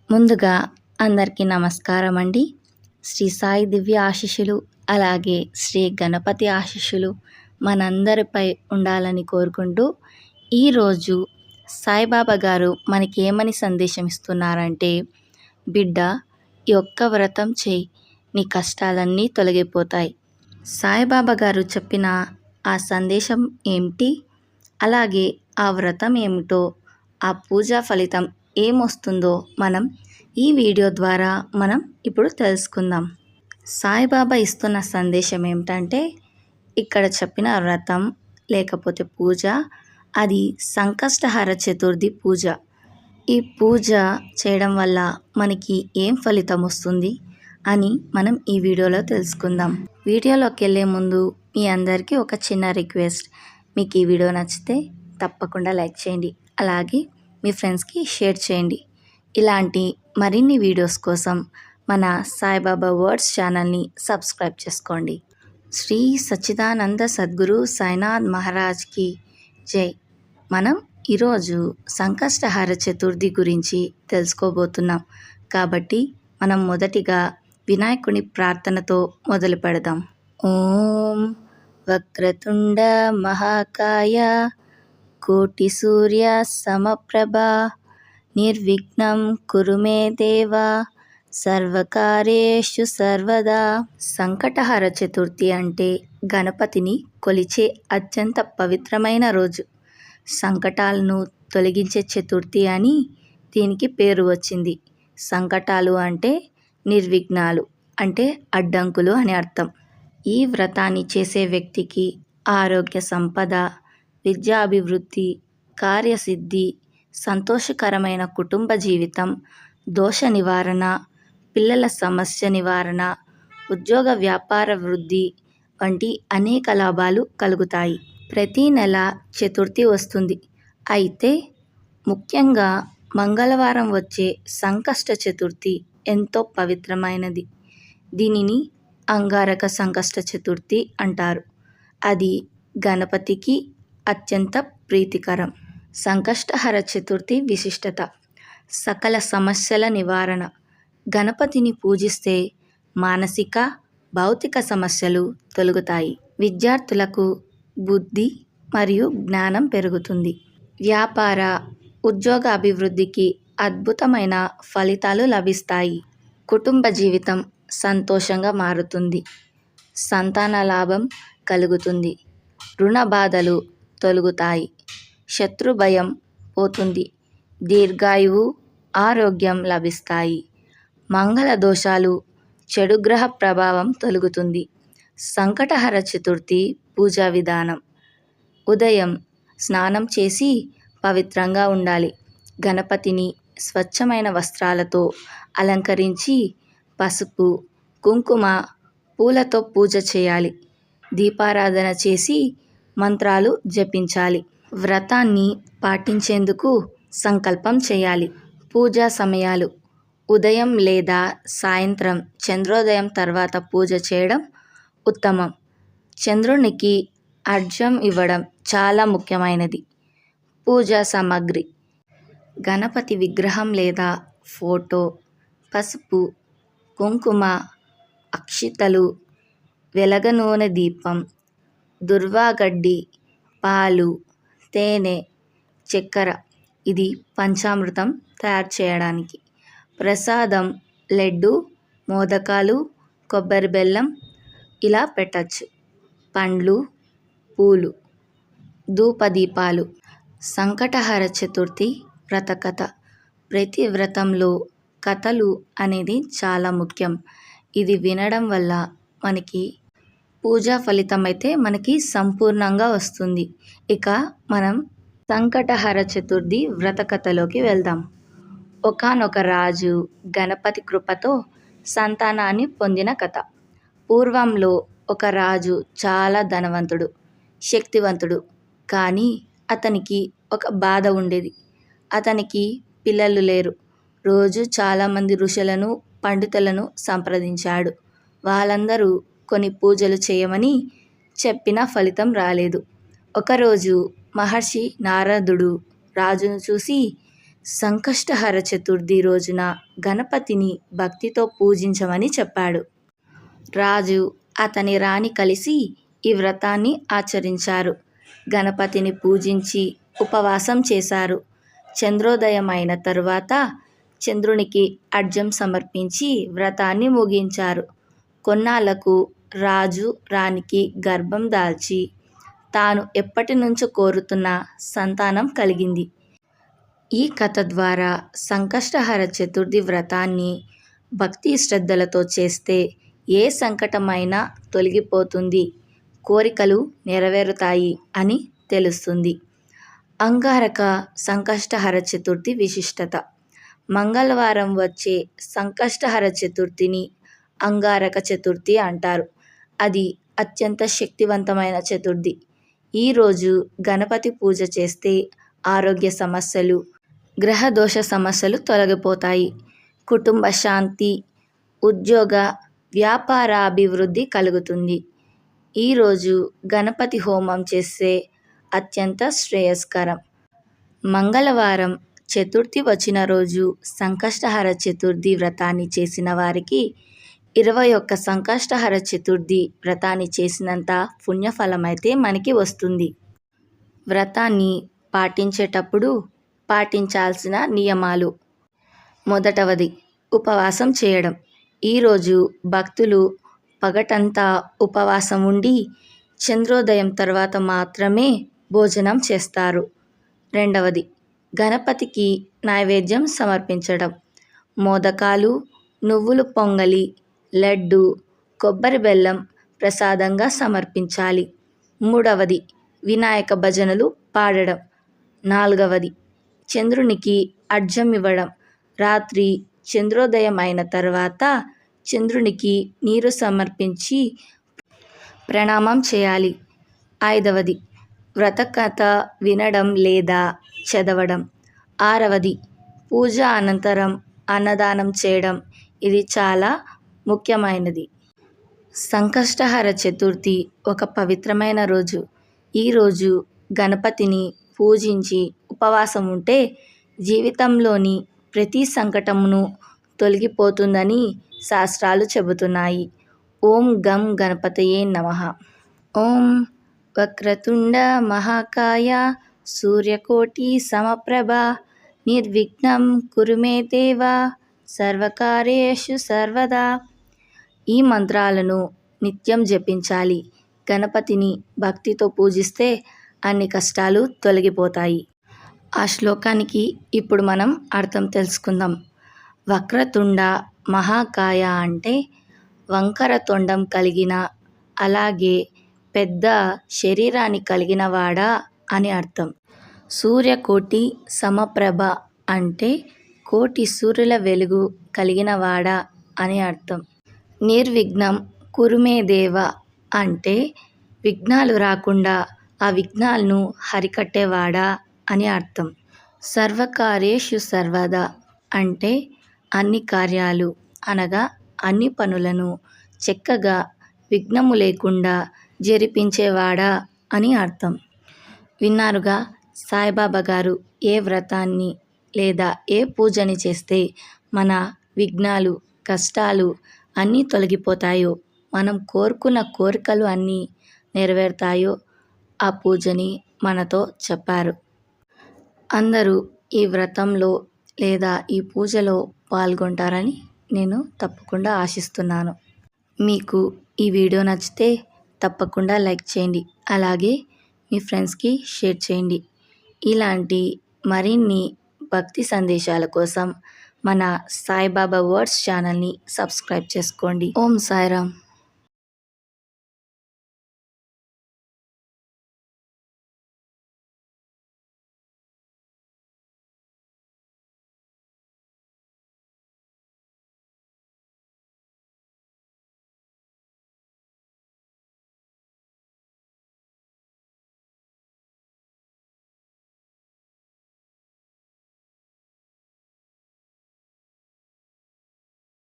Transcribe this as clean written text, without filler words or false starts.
ముందుగా అందరికీ నమస్కారం అండి. శ్రీ సాయి దివ్య ఆశీస్సులు, అలాగే శ్రీ గణపతి ఆశీస్సులు మనందరిపై ఉండాలని కోరుకుంటూ, ఈరోజు సాయిబాబా గారు మనకి ఏమని సందేశం ఇస్తున్నారంటే, బిడ్డ ఈ ఒక్క వ్రతం చేయి, నీ కష్టాలన్నీ తొలగిపోతాయి. సాయిబాబా గారు చెప్పిన ఆ సందేశం ఏమిటి, అలాగే ఆ వ్రతం ఏమిటో, ఆ పూజా ఫలితం ఏమొస్తుందో మనం ఈ వీడియో ద్వారా మనం ఇప్పుడు తెలుసుకుందాం. సాయిబాబా ఇస్తున్న సందేశం ఏమిటంటే, ఇక్కడ చెప్పిన వ్రతం లేకపోతే పూజ అది సంకష్టహర చతుర్థి పూజ. ఈ పూజ చేయడం వల్ల మనకి ఏం ఫలితం వస్తుంది అని మనం ఈ వీడియోలో తెలుసుకుందాం. వీడియోలోకి వెళ్ళే ముందు మీ అందరికీ ఒక చిన్న రిక్వెస్ట్, మీకు ఈ వీడియో నచ్చితే తప్పకుండా లైక్ చేయండి, అలాగే మీ ఫ్రెండ్స్కి షేర్ చేయండి. ఇలాంటి మరిన్ని వీడియోస్ కోసం మన సాయిబాబా వర్డ్స్ ఛానల్ని సబ్స్క్రైబ్ చేసుకోండి. శ్రీ సచ్చిదానంద సద్గురు సాయినాథ్ మహారాజ్కి జై. మనం ఈరోజు సంకష్టహర చతుర్థి గురించి తెలుసుకోబోతున్నాం. కాబట్టి మనం మొదటిగా వినాయకుని ప్రార్థనతో మొదలు పెడదాం. ఓం వక్రతుండ మహాకాయ కోటి సూర్య సమప్రభ నిర్విఘ్నం కురు మే దేవ సర్వకార్యేషు సర్వదా. సంకటహర చతుర్థి అంటే గణపతిని కొలిచే అత్యంత పవిత్రమైన రోజు. సంకటాలను తొలగించే చతుర్థి అని దీనికి పేరు వచ్చింది. సంకటాలు అంటే నిర్విఘ్నాలు, అంటే అడ్డంకులు అని అర్థం. ఈ వ్రతాన్ని చేసే వ్యక్తికి ఆరోగ్య సంపద, విద్యాభివృద్ధి, కార్యసిద్ధి, సంతోషకరమైన కుటుంబ జీవితం, దోష నివారణ, పిల్లల సమస్య నివారణ, ఉద్యోగ వ్యాపార వృద్ధి వంటి అనేక లాభాలు కలుగుతాయి. ప్రతి నెల చతుర్థి వస్తుంది. అయితే ముఖ్యంగా మంగళవారం వచ్చే సంకష్ట చతుర్థి ఎంతో పవిత్రమైనది. దీనిని అంగారక సంకష్ట చతుర్థి అంటారు. అది గణపతికి అత్యంత ప్రీతికరం. సంకష్టహర చతుర్థి విశిష్టత: సకల సమస్యల నివారణ. గణపతిని పూజిస్తే మానసిక, భౌతిక సమస్యలు తొలగుతాయి. విద్యార్థులకు బుద్ధి మరియు జ్ఞానం పెరుగుతుంది. వ్యాపార, ఉద్యోగ అభివృద్ధికి అద్భుతమైన ఫలితాలు లభిస్తాయి. కుటుంబ జీవితం సంతోషంగా మారుతుంది. సంతాన లాభం కలుగుతుంది. రుణ బాధలు తొలగుతాయి. శత్రు భయం పోతుంది. దీర్ఘాయువు, ఆరోగ్యం లభిస్తాయి. మంగళ దోషాలు, చెడు గ్రహ ప్రభావం తొలగుతుంది. సంకటహర చతుర్థి పూజా విధానం: ఉదయం స్నానం చేసి పవిత్రంగా ఉండాలి. గణపతిని స్వచ్ఛమైన వస్త్రాలతో అలంకరించి పసుపు, కుంకుమ, పూలతో పూజ చేయాలి. దీపారాధన చేసి మంత్రాలు జపించాలి. వ్రతాన్ని పాటించేందుకు సంకల్పం చేయాలి. పూజా సమయాలు: ఉదయం లేదా సాయంత్రం చంద్రోదయం తర్వాత పూజ చేయడం ఉత్తమం. చంద్రునికి అర్ఘ్యం ఇవ్వడం చాలా ముఖ్యమైనది. పూజా సామాగ్రి: గణపతి విగ్రహం లేదా ఫోటో, పసుపు, కుంకుమ, అక్షితలు, వెలగ నూనె దీపం, దుర్వాగడ్డి, పాలు, తేనె, చక్కెర. ఇది పంచామృతం తయారు చేయడానికి. ప్రసాదం: లడ్డు, మోదకాలు, కొబ్బరి బెల్లం ఇలా పెట్టచ్చు. పండ్లు, పూలు, ధూపదీపాలు. సంకటహర చతుర్థి వ్రత కథ: ప్రతి వ్రతంలో కథలు అనేది చాలా ముఖ్యం. ఇది వినడం వల్ల మనకి పూజా ఫలితం అయితే మనకి సంపూర్ణంగా వస్తుంది. ఇక మనం సంకటహర చతుర్థి వ్రత కథలోకి వెళ్దాం. ఒకానొక రాజు గణపతి కృపతో సంతానాన్ని పొందిన కథ. పూర్వంలో ఒక రాజు చాలా ధనవంతుడు, శక్తివంతుడు. కానీ అతనికి ఒక బాధ ఉండేది. అతనికి పిల్లలు లేరు. రోజు చాలామంది ఋషులను, పండితులను సంప్రదించాడు. వాళ్ళందరూ కొన్ని పూజలు చేయమని చెప్పినా ఫలితం రాలేదు. ఒకరోజు మహర్షి నారదుడు రాజును చూసి, సంకష్టహర చతుర్థి రోజున గణపతిని భక్తితో పూజించమని చెప్పాడు. రాజు అతని రాణి కలిసి ఈ వ్రతాన్ని ఆచరించారు. గణపతిని పూజించి ఉపవాసం చేశారు. చంద్రోదయం అయిన తరువాత చంద్రునికి అర్ఘ్యం సమర్పించి వ్రతాన్ని ముగించారు. కొన్నాళ్లకు రాజు రాణికి గర్భం దాల్చి తాను ఎప్పటి నుంచో కోరుతున్న సంతానం కలిగింది. ఈ కథ ద్వారా సంకష్టహర చతుర్థి వ్రతాన్ని భక్తి శ్రద్ధలతో చేస్తే ఏ సంకటమైనా తొలగిపోతుంది, కోరికలు నెరవేరుతాయి అని తెలుస్తుంది. అంగారక సంకష్టహర చతుర్థి విశిష్టత. మంగళవారం వచ్చే సంకష్టహర చతుర్థిని అంగారక చతుర్థి అంటారు. అది అత్యంత శక్తివంతమైన చతుర్థి. ఈరోజు గణపతి పూజ చేస్తే ఆరోగ్య సమస్యలు, గ్రహదోష సమస్యలు తొలగిపోతాయి. కుటుంబ శాంతి, ఉద్యోగ వ్యాపార అభివృద్ధి కలుగుతుంది. ఈరోజు గణపతి హోమం చేస్తే అత్యంత శ్రేయస్కరం. మంగళవారం చతుర్థి వచ్చిన రోజు సంకష్టహర చతుర్థి వ్రతాన్ని చేసిన వారికి 21 సంకష్టహర చతుర్థి వ్రతాన్ని చేసినంత పుణ్యఫలమైతే మనకి వస్తుంది. వ్రతాన్ని పాటించేటప్పుడు పాటించాల్సిన నియమాలు. మొదటవది ఉపవాసం చేయడం. ఈరోజు భక్తులు పగటంతా ఉపవాసం ఉండి చంద్రోదయం తర్వాత మాత్రమే భోజనం చేస్తారు. రెండవది గణపతికి నైవేద్యం సమర్పించడం. మోదకాలు, నువ్వులు పొంగలి, లడ్డు, కొబ్బరి బెల్లం ప్రసాదంగా సమర్పించాలి. మూడవది వినాయక భజనలు పాడడం. నాలుగవది చంద్రునికి అర్ఘ్యం ఇవ్వడం. రాత్రి చంద్రోదయం అయిన తర్వాత చంద్రునికి నీరు సమర్పించి ప్రణామం చేయాలి. ఐదవది వ్రతకథ వినడం లేదా చదవడం. ఆరవది పూజ అనంతరం అన్నదానం చేయడం. ఇది చాలా ముఖ్యమైనది. సంకష్టహర చతుర్థి ఒక పవిత్రమైన రోజు. ఈరోజు గణపతిని పూజించి ఉపవాసం ఉంటే జీవితంలోని ప్రతి సంకటమును తొలగిపోతుందని శాస్త్రాలు చెబుతున్నాయి. ఓం గం గణపతయే నమః. ఓం వక్రతుండ మహాకాయ సూర్యకోటి సమప్రభ నిర్విఘ్నం కురు మే దేవ సర్వకార్యేషు సర్వదా. ఈ మంత్రాలను నిత్యం జపించాలి. గణపతిని భక్తితో పూజిస్తే అన్ని కష్టాలు తొలగిపోతాయి. ఆ శ్లోకానికి ఇప్పుడు మనం అర్థం తెలుసుకుందాం. వక్రతుండ మహాకాయ అంటే వంకర తొండం కలిగిన, అలాగే పెద్ద శరీరాన్ని కలిగిన వాడా అని అర్థం. సూర్యకోటి సమప్రభ అంటే కోటి సూర్యుల వెలుగు కలిగిన వాడా అని అర్థం. నిర్విఘ్నం కురుమే దేవ అంటే విఘ్నాలు రాకుండా ఆ విఘ్నాలను హరికట్టేవాడా అని అర్థం. సర్వకార్యేషు సర్వదా అంటే అన్ని కార్యాలు అనగా అన్ని పనులను చక్కగా విఘ్నము లేకుండా జరిపించేవాడా అని అర్థం. విన్నారుగా, సాయిబాబా గారు ఏ వ్రతాన్ని లేదా ఏ పూజని చేస్తే మన విఘ్నాలు, కష్టాలు అన్నీ తొలగిపోతాయో, మనం కోరుకున్న కోరికలు అన్నీ నెరవేరుతాయో ఆ పూజని మనతో చెప్పారు. అందరూ ఈ వ్రతంలో లేదా ఈ పూజలో పాల్గొంటారని నేను తప్పకుండా ఆశిస్తున్నాను. మీకు ఈ వీడియో నచ్చితే తప్పకుండా లైక్ చేయండి. అలాగే మీ ఫ్రెండ్స్కి షేర్ చేయండి. ఇలాంటి మరిన్ని భక్తి సందేశాల కోసం మన సాయిబాబా వర్డ్స్ ఛానల్ని సబ్స్క్రైబ్ చేసుకోండి. ఓం సాయిరామ్.